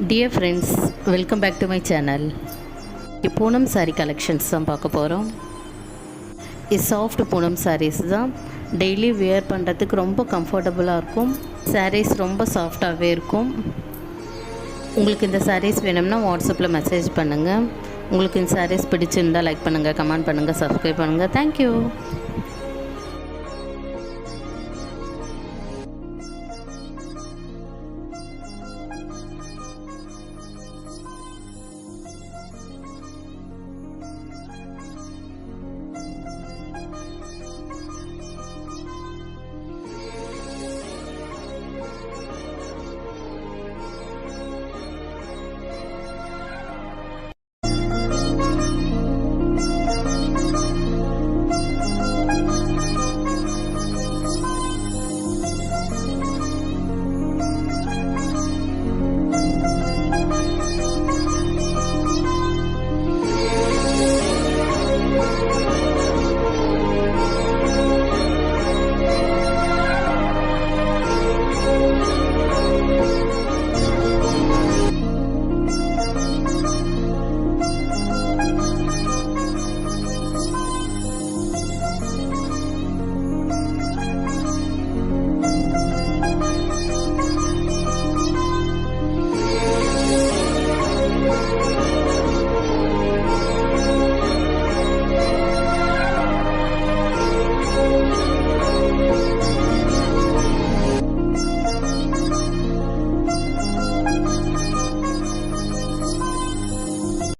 Dear friends, welcome back to my channel. Poonam sari collections தான் பார்க்க போகிறோம். இது சாஃப்ட் பூனம் சாரீஸ் தான். டெய்லி வியர் பண்ணுறதுக்கு ரொம்ப கம்ஃபர்டபுளாக இருக்கும். சாரீஸ் ரொம்ப சாஃப்டாகவே இருக்கும். உங்களுக்கு இந்த சாரீஸ் வேணும்னா வாட்ஸ்அப்பில் மெசேஜ் பண்ணுங்கள். உங்களுக்கு இந்த சாரீஸ் பிடிச்சிருந்தால் லைக் பண்ணுங்கள், கமெண்ட் பண்ணுங்கள், சப்ஸ்கிரைப் பண்ணுங்கள். தேங்க்யூ.